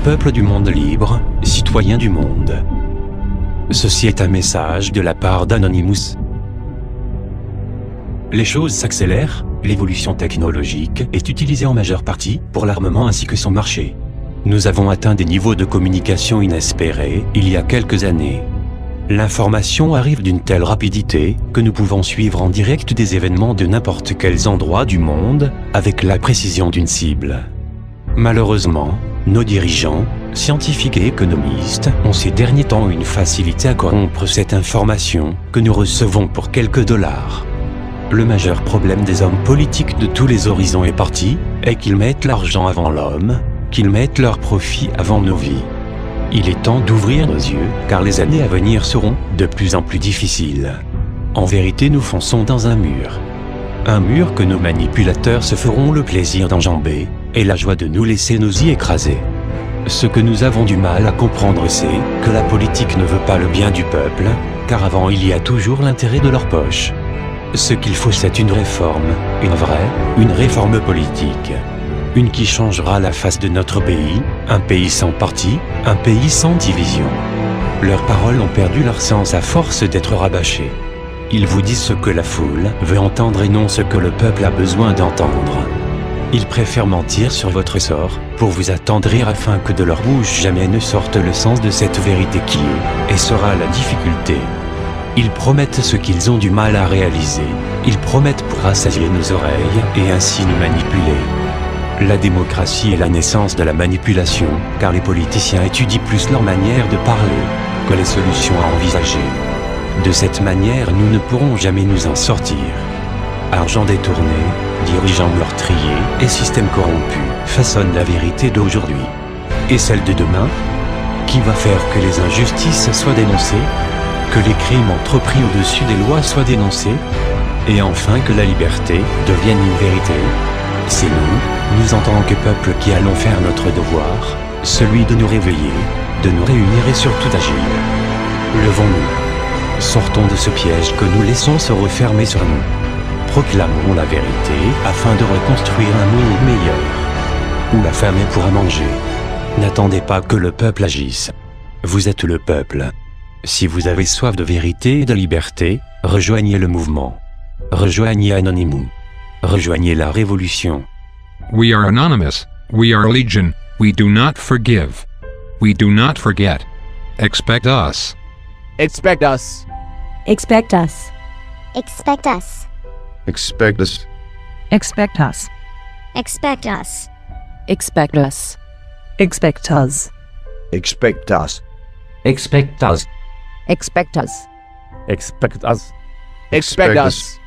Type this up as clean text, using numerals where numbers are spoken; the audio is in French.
peuple du monde libre, citoyens du monde. Ceci est un message de la part d'Anonymous. Les choses s'accélèrent, l'évolution technologique est utilisée en majeure partie pour l'armement ainsi que son marché. Nous avons atteint des niveaux de communication inespérés il y a quelques années. L'information arrive d'une telle rapidité que nous pouvons suivre en direct des événements de n'importe quels endroits du monde avec la précision d'une cible. Malheureusement, nos dirigeants, scientifiques et économistes ont ces derniers temps une facilité à corrompre cette information que nous recevons pour quelques dollars. Le majeur problème des hommes politiques de tous les horizons et partis est qu'ils mettent l'argent avant l'homme, qu'ils mettent leur profit avant nos vies. Il est temps d'ouvrir nos yeux, car les années à venir seront de plus en plus difficiles. En vérité, nous fonçons dans un mur. Un mur que nos manipulateurs se feront le plaisir d'enjamber, et la joie de nous laisser nous y écraser. Ce que nous avons du mal à comprendre, c'est que la politique ne veut pas le bien du peuple, car avant il y a toujours l'intérêt de leur poche. Ce qu'il faut, c'est une réforme, une réforme politique. Une qui changera la face de notre pays, un pays sans parti, un pays sans division. Leurs paroles ont perdu leur sens à force d'être rabâchées. Ils vous disent ce que la foule veut entendre et non ce que le peuple a besoin d'entendre. Ils préfèrent mentir sur votre sort pour vous attendrir afin que de leur bouche jamais ne sorte le sens de cette vérité qui est et sera la difficulté. Ils promettent ce qu'ils ont du mal à réaliser. Ils promettent pour rassasier nos oreilles et ainsi nous manipuler. La démocratie est la naissance de la manipulation, car les politiciens étudient plus leur manière de parler que les solutions à envisager. De cette manière, nous ne pourrons jamais nous en sortir. Argent détourné, dirigeants meurtriers et système corrompu façonnent la vérité d'aujourd'hui. Et celle de demain? Qui va faire que les injustices soient dénoncées? Que les crimes entrepris au-dessus des lois soient dénoncés? Et enfin que la liberté devienne une vérité? C'est nous en tant que peuple qui allons faire notre devoir, celui de nous réveiller, de nous réunir et surtout d'agir. Levons-nous. Sortons de ce piège que nous laissons se refermer sur nous. Proclamons la vérité afin de reconstruire un monde meilleur, où la famille pourra manger. N'attendez pas que le peuple agisse. Vous êtes le peuple. Si vous avez soif de vérité et de liberté, rejoignez le mouvement. Rejoignez Anonymous. Rejoignez la révolution. We are anonymous. We are legion. We do not forgive. We do not forget. Expect us. Expect us. Expect us. Expect us. Expect us. Expect us. Expect us. Expect us. Expect us. Expect us. Expect us. Expect us. Expect us. Expect us.